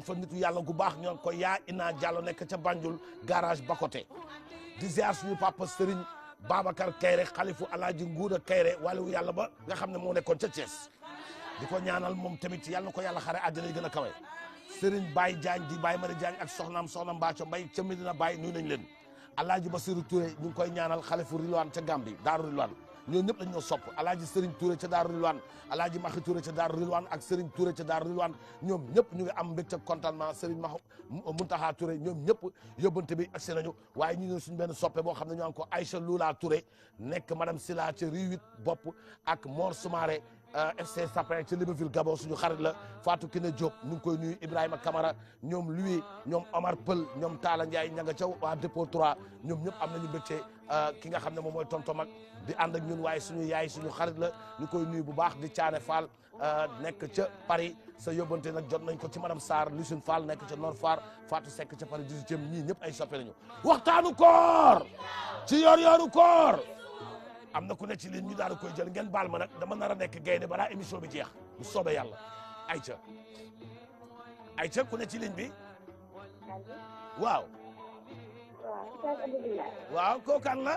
fa nitu yàlla gu baax ñoo ko yaa Ina Diallo nekk ca Banjul garage Bakote di ziar suñu papa Serigne Babacar Kayre xalifu Alaaji Nguuda Kayre wàllu yàlla ba nga xam ne moo nekkoon ca Thiès di ko ñaanal moom tamit yàlla na ko yàlla xare àjjana yi gën a kawe Serigne Baye Diagne di Baye Mari Diagne ak soxna Mbaaco Mbay ca Medina Baye nuyu nañ leen Alaaji Basiru Touré ñu ngi koy ñaanal xalifu Rilwaan ca Gambi Daaru Rilwaan ñoo ñëpp lañ ñoo sopp Alaaji Serigne Touré ca Daaru Rilwaan Alaaji Maxi Touré ca Daaru Rilwaan ak Serigne Touré ca Daaru Rilwaan ñoom ñëpp ñu ngi am mbégte contentement Serigne Muntaxa Touré ñoom ñëpp yóbbante bi agsi nañu waaye ñu ñëw suñu benn soppe boo xam ne ñu ngi ko Aïcha Lula Touré nekk madame Sila ca Rue 8 bopp ak Mor Soumaré FC Sapin ca Libreville Gabon suñu xarit la Fatou Kiné Diop ñu ngi koy nuyu Ibrahima Camara ñoom Louis ñoom Omar Pël ñoom Talla Ndiaye ña nga ca waa dépôt 3 ñoom ñëpp am nañu mbégte ki nga xam ne moom mooy tonton mag di ànd ak ñun waaye suñu yaay suñu xarit la ñu koy nuyu bu baax di Caane Fall nekk ca Paris sa yóbbante nag jot nañ ko ci madame Sarr Lucine Fall nekk ca Nord Foire Fatou Seck ca Paris 18e ñii ñëpp ay soppe nañu waxtaanu koor ci yor-yoru koor am na ku ne ci ligne ñu daal di koy jël ngeen baal ma nag dama nar a nekk gaynde balaa émission bi jeex bu soobee yàlla Aïcha ku ne ci ligne bi waaw. waaw kooku kan la.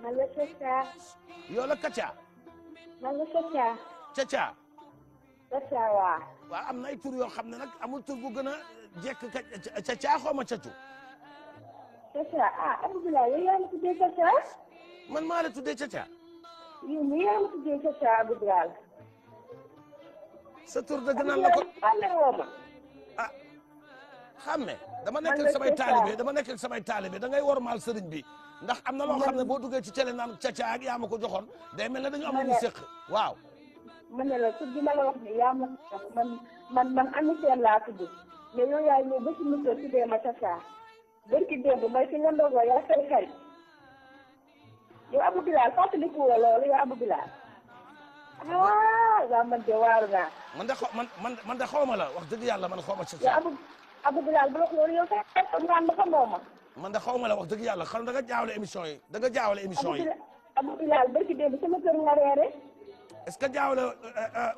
man la Caca. yoo la Kaca. man la Caca. Caca. Caca waaw. waaw am na ay tur yoo xam ne nag amul tur bu gën a jekk Caca xaw ma Cacu. Caca ah Abdoulaye yow yaa ma tuddee Caca. man maa la tuddee Caca. yow mii yaa ma tuddee Caca Abdoulaye. sa tur dëgg nan la ko. ah xamme dama nekk ak samay taalibe da ngay wormaal sëriñ bi ndax am na loo xam ne boo duggee ci télé naan Caca ak yaa ma ko joxoon day mel ne dañu am lu ñu séq waaw. ma ne la tur bi ma la wax ni yaa ma ko jox man Amiseen laa tudd mais yow yaa ñëw ba ci monsieur tuddee ma Caca. barki démb mooy fi nga ndogoo yaa say xarit yow Abou Bilal fàttaliku la loolu yow Abou Bilal waaw man de waaru naa. man de xaw ma la wax dëgg yàlla man xaw ma Caca. yow Abou Bilal bu la loolu yow say naan ma xamoo ma. man de xaw ma la wax dëgg yàlla xam da nga jaawale émission yi da nga jaawale émission yi. Abou Bilal barki démb sama kër nga reere. est-ce que jaawale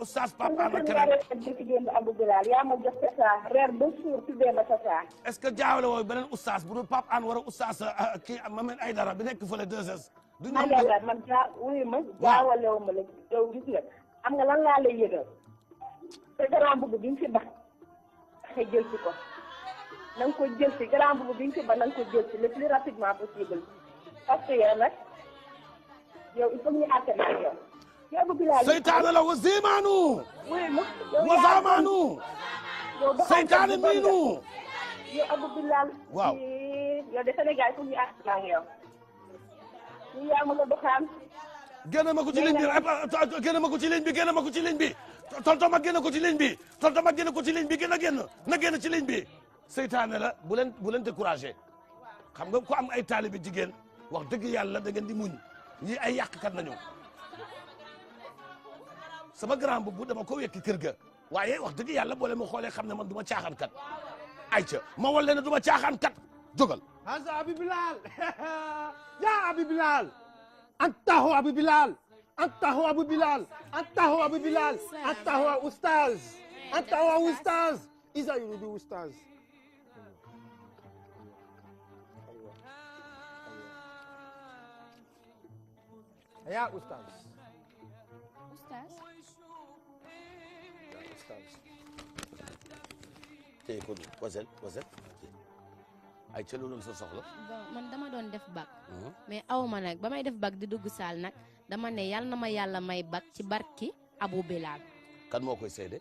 oustaz Pape An ak keneen barki démb Abou Bilal yaa ma jox Caca reer ba suur tuddee ma Caca. est-ce que jaawale woo beneen oustaz bu dul Pape An wala oustaz kii Mamed Aïdara bi nekk fële 2S. du ñu man wuyu ma jaawale wu ma la yow gis nga xam nga lan laa lay yëgal te grand boubou bi nga fi ba xëy jël ci ko na nga ko jël ci grand boubou bi nga fi ba na nga ko jël ci le plus rapidement possible parce que yow nag yow il faut ñu àtte nag yow. yow Abou Bilal seytaane la wa zimaanu wuyu ma wa zamaanu seytaane miinu yow Abou Bilal waaw yow de Sénégal fu ñu àtte nag yow ñu yaa ma ko doxaan. génne ma ko ci ligne bi génne ma ko ci ligne bi génne ma ko ci ligne bi tonton mag génne ko ci ligne bi tonton mag génne ko ci ligne bi gën a génn na génn ci ligne bi seytaane la bu leen découragé xam nga ko am ay taalibe jigéen wax dëgg yàlla da ngeen di muñ ñii ay yàqkat nañu sama grand bu dama ko wekki kër ga waaye wax dëgg yàlla boole ma xoolee xam ne man du ma caaxaan kat ayca ma wal leen du ma caaxaan kat jógal hasa Abou Bilal ya Abou Bilal antahu Abou Bilal antahu Abou Bilal antahu Abou Bilal antahu ustaz antahu ustaz isa yuridu ustaz ya ustaz tey ko wasel ay ca loolu sa soxla. bon man dama doon def bac. mais aw ma nag ba may def bac di dugg saal nag dama ne yal na ma yàlla may bac ci barki Abou Bilal. kan moo koy seede.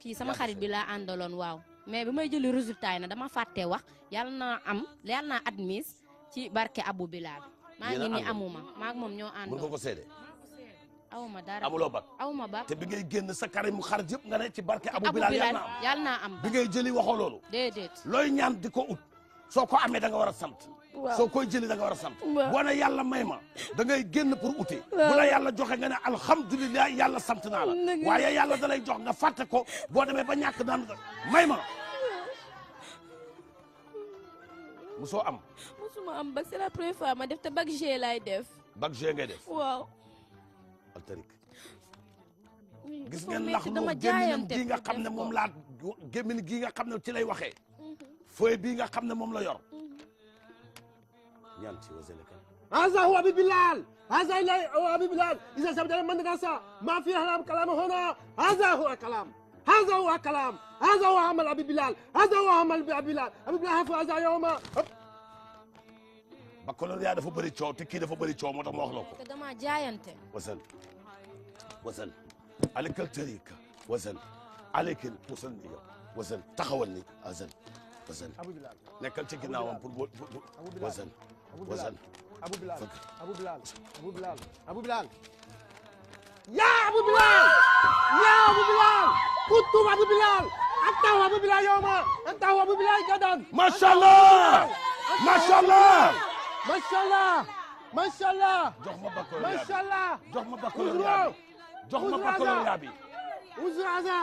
kii sama xarit bi laa àndaloon waaw. mais bi may jëli résultat yi nag dama fàtte wax yal naa admise ci barki Abou Bilal. maa ngi nii amuma maa ak moom ñoo àndoon. mën nga ko seede. aw ma dara amuloo bac. aw ma bac te bi ngay génn sa kare mu xarit yëpp nga ne ci barke Abou Bilal yal naa am bi ngay jëli waxoo loolu. déedéet looy ñaan di ko ut. soo ko amee da nga war a sant. soo koy jëli da nga war a sant. boo ne yàlla may ma da ngay génn pour uti. bu la yàlla joxe nga ne alhamdulilah yàlla sant naa la. waaye yàlla da lay jox nga fàtte ko boo demee ba ñàkk naan may ma. musoo am. musuma am bac c'est la première fois ma def te bac G laay def. bac G ngay def. waaw. altarik gis ngeen ndax lu génn gi nga xam ne moom laa gémmiñ gi nga xam ne ci lay waxee feuille bii nga xam ne moom la yor ñaan ci waseleka هذا هو أبي بلال هذا هو أبي بلال إذا سبت المدرسة ما في كلام هنا هذا هو كلام هذا هو كلام هذا هو عمل أبي بلال هذا هو عمل أبي بلال أبي بلال هذا يوم baccalauréat dafa bëri coow te kii dafa bëri coow moo tax ma wax la ko te dama jaayante wasal alekal tariika wasal alekal pusal ni yow wasal taxawal ni wasal nekkal ci ginnaawam pour wasal أبو بلال يا أبو بلال يا أبو بلال كنتم أبو بلال أنت هو أبو بلال يوما أنت هو أبو بلال غدا ما شاء الله ما شاء الله ما شاء الله ما شاء الله jox ma baccalauréat ما شاء الله jox ma baccalauréat jox ma baccalauréat bi انظر هذا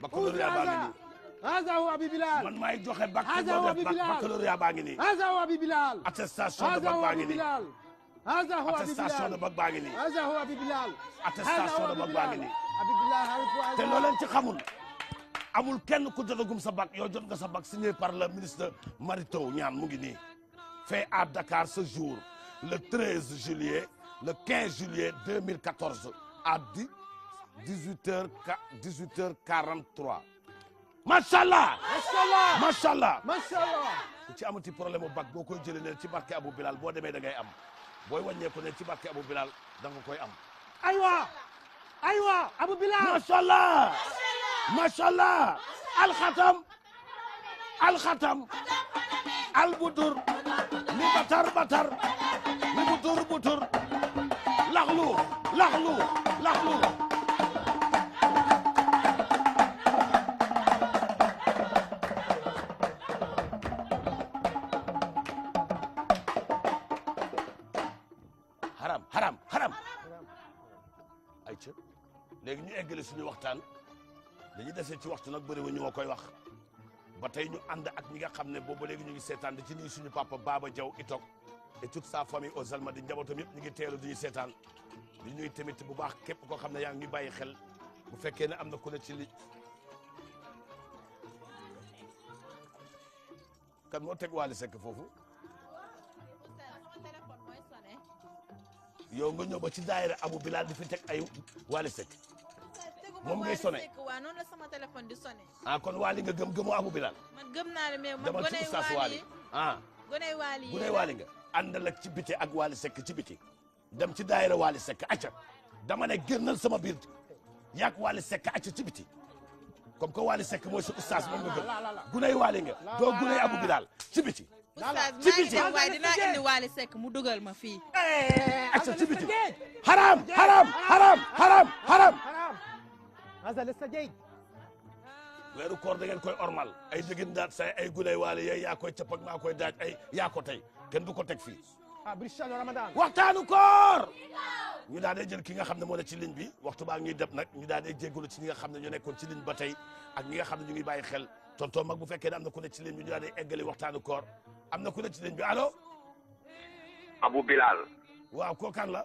baccalauréat baa ngi nii هذا هو أبي بلال man maay joxe هذا هو أبي بلال baccalauréat baa ngi nii هذا هو أبي بلال attestation de هذا bac هو baa أبي ngi nii بلال هذا هو أبي attestation de بلال bac baa ngi nii هذا هو أبي بلال attestation de bac baa ngi nii أبي بلال te loo leen ci xamul amul kenn ku jotagum sa bac yow jot nga sa bac signé par le ministre Mary Teuw Niane mu ngi nii fait à Dakar ce jour le 13 juillet le 15 juillet 2014 à 18h43 macha allah macha allah ما شاء الله ku ci amati problème mu bac boo koy jëlee ne ci barke Abou Bilal boo demee da ngay am booy wàññeeku ne ci barke Abou Bilal da nga koy am. أيوة أيوة أبو بلال macha allah macha allah alxatam alxatam albutur li batar li butur laxlu haram ay ca léegi ñu eggale suñu waxtaan dañuy desee ci waxtu nag bëri ñu ma koy wax ba tey ñu ànd ak ñi nga xam ne boobu léegi ñu ngi seetaan di ci nuyu suñu papa Baba Diaw itok et toute sa famille aux Almadies njabootam yëpp ñu ngi teelu di ñu seetaan di ñuy tamit bu baax képp koo xam ne yaa ngi ñu bàyyi xel bu fekkee ne am na ku ne ci li kan moo teg Wally Seck foofu yow nga ñëw ba ci daayira Abou Bilal di fi teg ay Wally Seck moom ngay sonné waaw noonu la sama téléphone di sonné. ah kon Wally nga gëmoo Abou Bilal man gëm naa ne mais man demal ci goney oustaz Wally goney Wally yi guney Wally nga àndal ak ci biti ak Wally Seck ci biti dem ci daayira Wally Seck acca dama ne génnal sama biir yaak Wally Seck acca ci biti comme que Wally Seck mooy sa oustaz moom nga gëm guney Wally nga doo guney Abou Bilal ci biti oustaz maa ngi dem waaye dinaa indi Wally Seck mu dugal ma fii. acca ci biti haram هذا لسه جيد weeru koor da ngeen koy ormal ay dëggin daat say ay guney Wally yooyu yaa koy cëpp ak maa koy daaj ay yaa ko tey kenn du ko teg fii برشان رمضان waxtaanu koor ñu daal di jël ki nga xam ne moo ne ci ligne bi waxtu baa ngi def nag ñu daal di jégalu ci ñi nga xam ne ñu nekkoon ci ligne ba tey ak ñi nga xam ne ñu ngi bàyyi xel tonton mag bu fekkee ne am na ku ne ci ligne bi ñu daal di eggali waxtaanu koor am na ku ne ci ligne bi allo. Abou Bilal. waaw koo kan la.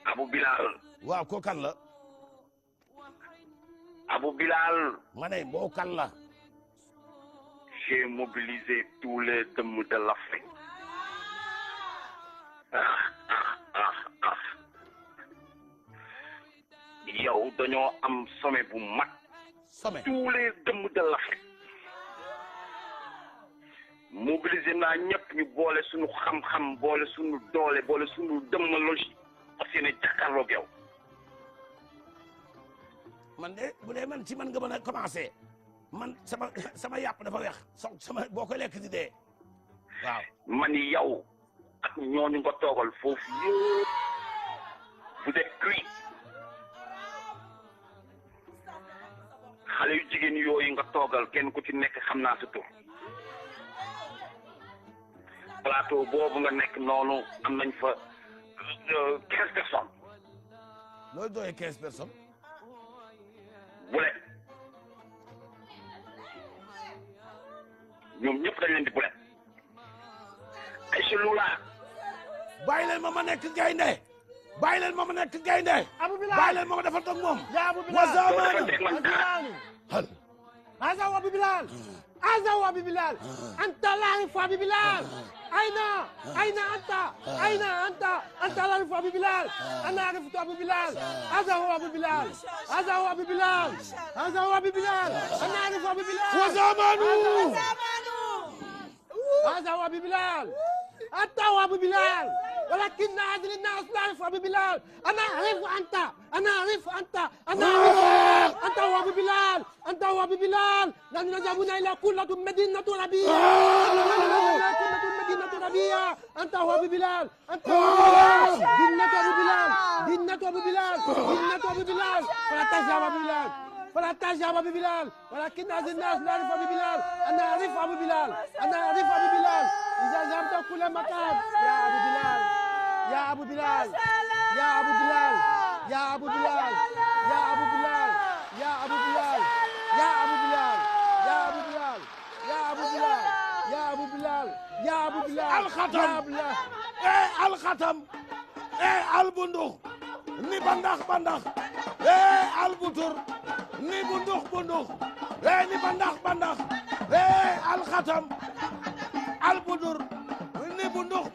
Abou Bilal. waaw koo kan la. Abou Bilal. ma ne moo kan la. J'ai mobilisé tous les dëmm de l'Afrique. yow dañoo am sommet bu mag. sommet tous les dëmm de l'Afrique. mobilisé naa ñëpp ñu boole suñu xam-xam boole suñu doole boole suñu dëmmalogie parce que ne jàkkaarloog yow. man de bu dee man ci man nga mën a commencé man sama yàpp dafa weex sama boo ko lekk di dee waaw. man yow ak ñooñu nga toogal foofu yëpp vous êtes cuit xale yu jigéen yooyu nga toogal kenn ku ci nekk xam naa sa tur plateau boobu nga nekk noonu am nañ fa 15 personnes. looy doyee 15 personnes. bulet ñoom ñëpp dañ leen di bulet ay si lula bàyyi leen ma nekk gaynde bàyyi leen ma nekk gaynde Abu Bilal bàyyi leen ma defal ak moom ya Abu wa Bilal zamanu hal هذا هو أبي بلال هذا هو أبي بلال أنت لاعب أبي بلال أين أنت أنت لاعب أبي بلال أنا عرفت أبي بلال هذا هو أبي بلال هذا هو أبي بلال هذا هو أبي بلال أنا أعرف أبي بلال وزمانه هذا هو أبي بلال أنت هو أبو بلال ولكن هذه الناس لا يعرف أبو بلال أنا أعرف أنت أنت هو أبو بلال أنت هو أبو بلال نحن نذهبون إلى كلة مدينة ربيع مدينة ربيع أنت هو أبو بلال أنت هو دينة أبو بلال فلا تذهب أبو بلال ولكن هذه الناس لا يعرف أبو بلال أنا أعرف أبو بلال إذا ذهبت كل مكان يا أبو بلال alxatam albundux ni bandax albutur ni bundux ni bandax alxatam albudur ni bundux